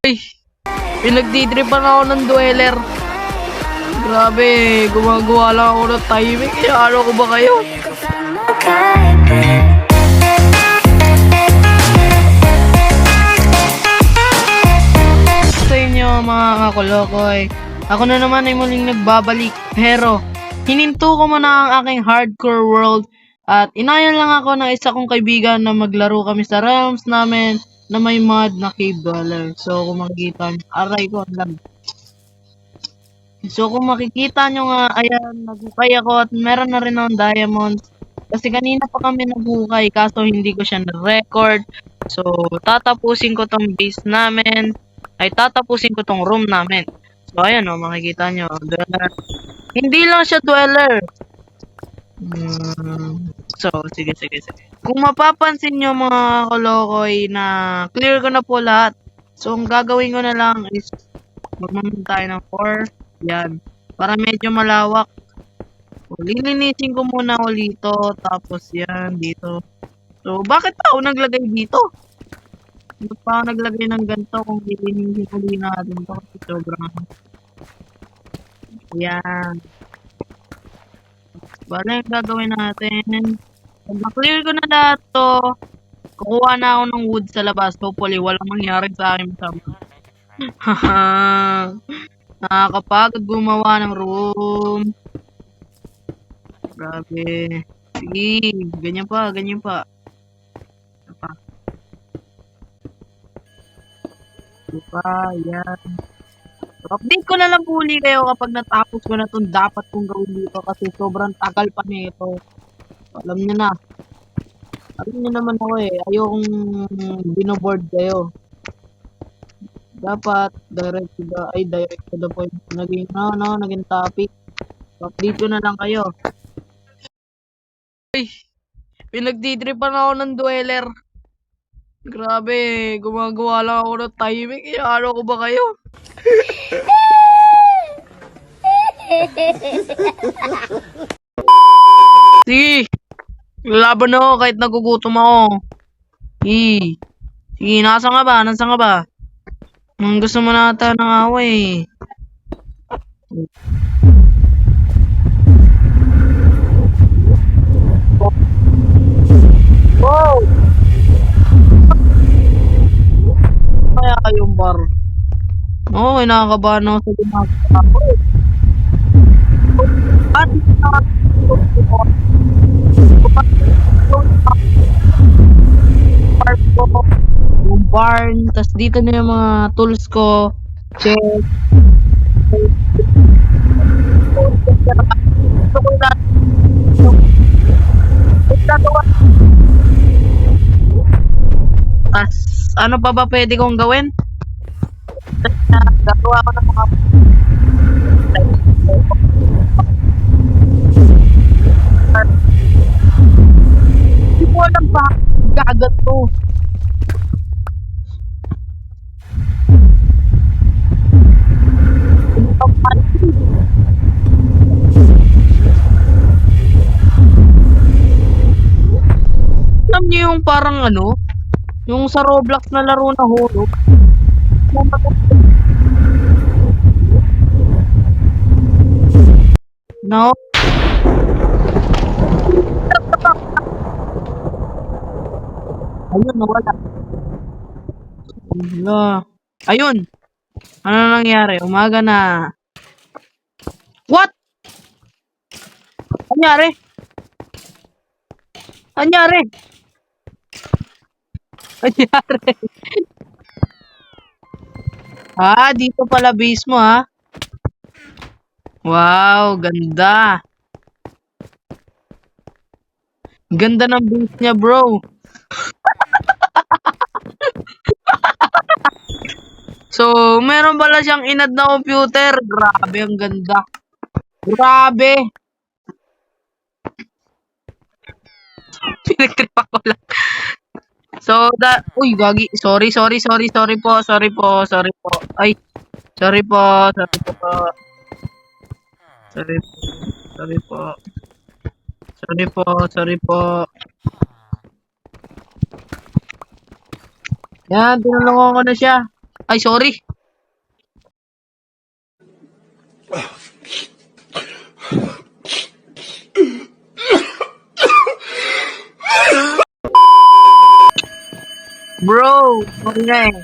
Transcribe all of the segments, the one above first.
Ay, pinagtitripan ako ng dweller. Grabe, gumagawa lang ako ng timing. Ano ko ba kayo? Sa inyo mga kakulokoy, ako na naman ay muling nagbabalik. Pero, hininto ko muna ang aking hardcore world at inayon lang ako ng isa kong kaibigan na maglaro kami sa realms namin na may mod na cave dweller. So, kung makikita nyo, aray ko, ang lag. So, kung makikita nyo nga, ayan, naghukay ako at meron na rin akong diamonds. Kasi kanina pa kami naghukay, kaso hindi ko siya na-record. So, tatapusin ko tong base namin. Ay, tatapusin ko tong room namin. So, ayan o, makikita nyo. Dweller. Hindi lang siya dweller. So, sige. Kung mapapansin nyo mga kolokoy na clear ko na po lahat. So, ang gagawin ko na lang is magmamit tayo ng 4. Yan. Para medyo malawak. So, lilinisin ko muna ulit ito. Tapos yan, dito. So, bakit pa ako naglagay dito? Bakit pa ako naglagay ng ganito kung lilinisin ulit natin ito? Sobrang... Yan. Bale, yung gagawin natin. Pag na-clear ko na lahat to, kukuha na ako ng wood sa labas. Hopefully, walang mangyari sa akin masama. Nakakapagod gumawa ng room. Grabe. Sige, ganyan pa. Ano pa? Yan. So, update ko na lang huli kayo kapag natapos ko na itong dapat kong gawin dito kasi sobrang tagal pa nito. Alam nyo na. Alam nyo naman ako eh. Ayokong binoboard kayo. Dapat direct to the point. Naging topic. Update ko na lang kayo. Ay, pinagtitripan ako ng dweller. Grabe, gumagawa lang ako ng timing. Ano ko ba kayo? Sige, laban ako kahit nagugutom ako. Sige, nasa nga ba? Gusto mo nata ng away. Wow! Kaya kayong bar. Oo, nakakabahan ako sa ginagawa ko. At yung barn, tas dito na yung mga tools ko. Check. Tas, ano pa ba pwede kong gawin? Gagawa ko ng mga hindi ko alam ba gagat to. Alam niyo yung parang ano, yung sa Roblox na laro na hulog. No? Ayun, nawala. Ayun. Ano nangyari? Umaga na. What? Anyari? Dito pala base mo ha. Wow, ganda. Ganda ng base niya, bro. So, meron pala siyang inad na computer. Grabe, ang ganda. Grabe. Pinagtrip ako lang. So, uy, gagi. Sorry po. Ay, sorry po. Sorry po. Yan, tinulungan ko na siya. Ay, sorry. Bro, sorry na eh.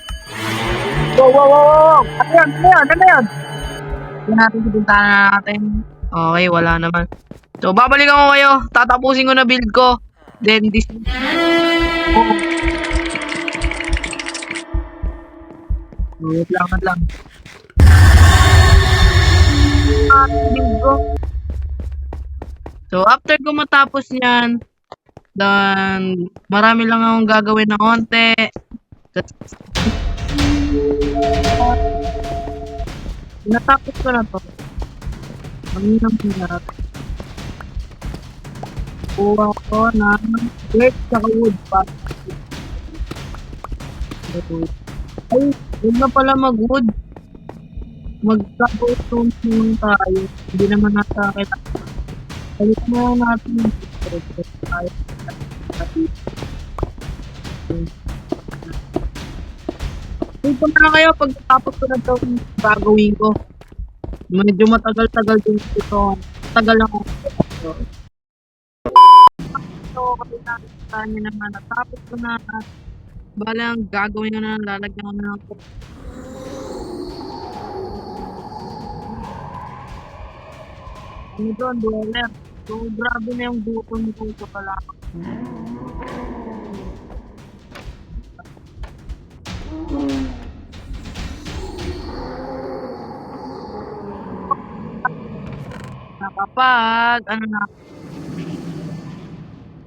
Wow, wow, wow, wow. Ano yan? Ano yan? Ano yan? Hindi natin pinuntahan natin. Okay, wala naman. So, babalikan ko kayo. Tatapusin ko na build ko. Then, this... Oh, wait lang, wait lang. Build ko. So, after ko matapos niyan, then, marami lang akong gagawin na konti. Natapos ko na to. Ang hirap na. Kuha ko ng dirt sa wood pa. Ay, huwag na pala mag-wood. Mag-cobblestone naman tayo. Hindi naman nasa kailangan. Balik na lang natin yung tayo. Dito na lang kayo pagkatapos ko na ito gagawin ko. Medyo matagal-tagal din ito. Tagal lang ako. So, kapitán niya naman. Natapos ko na. Bala ang gagawin ko na. Lalagyan ko na ako. Ano doon, dweller. So, grabe na yung button ko sa pala. Kapag, ano na,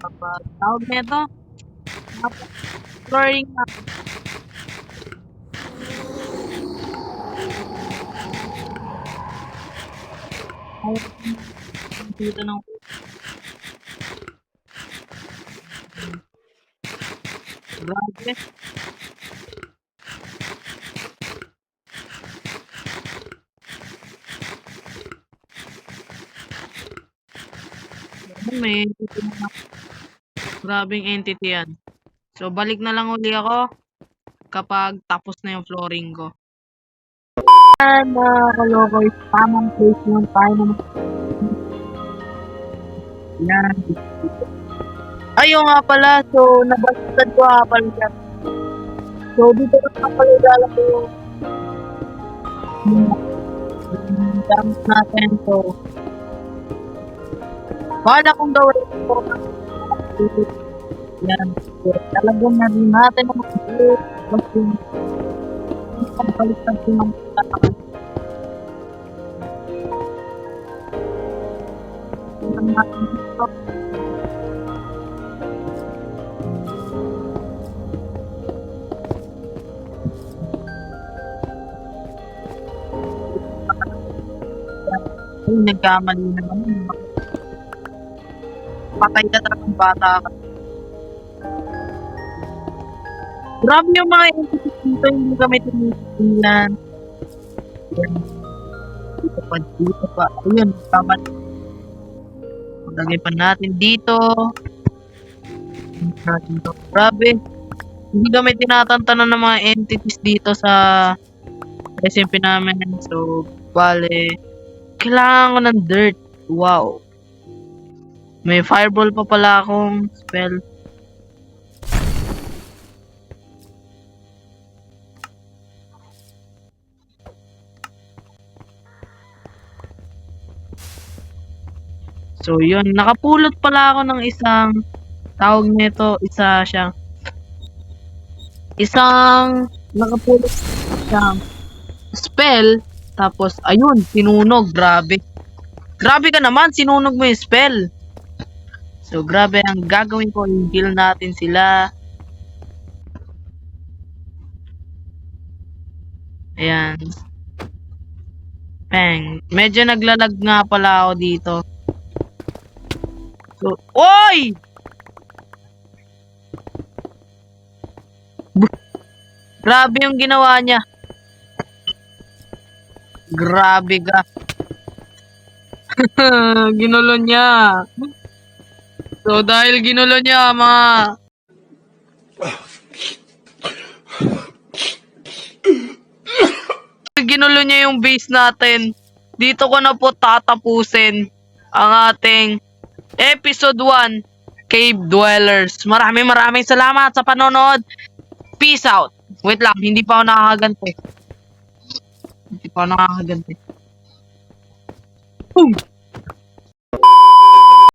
kapag tawag nito, flooring na. Ay, dito ng grabe. May grabing entity yan. So, balik na lang uli ako kapag tapos na yung flooring ko. Yan, mga kalokoy, tamang placement tayo naman. Yan. Ayun nga pala, so, nabaliktad ko nga pala dyan. So, dito na pala ilalagay yung dams natin. So, bala kong gawin ko. Yan. So, talagang na rin natin ang mag-build. Kasi, baliktad ko ng tatakan. Yan natin dito. Ay, nagkamali naman. Patay na talagang bata ka. Grabe yung mga entities dito, hindi kami tinitilan. Dito pa. Ayun, tama. Maglagay pa natin dito. Grabe. Hindi kami tinatantanan ng mga entities dito sa SMP namin. So, bale, kailangan ko ng dirt. Wow. May fireball pa pala akong spell. So, yun. Nakapulot pala ako ng isang tawag nito, isang nakapulot siyang spell. Tapos, ayun, sinunog. Grabe. Grabe ka naman, sinunog mo yung spell. So, grabe. Ang gagawin ko, i-heal natin sila. Ayan. Bang. Medyo naglalag nga pala ako dito. So, oy! Grabe yung ginawa niya. Grabe ka. Ginulo niya. So, dahil ginulo niya, mga ginulo niya yung base natin. Dito ko na po tatapusin ang ating episode 1, Cave Dwellers. Maraming salamat sa panonood. Peace out. Wait lang, hindi pa ako nakakaganti. Boom!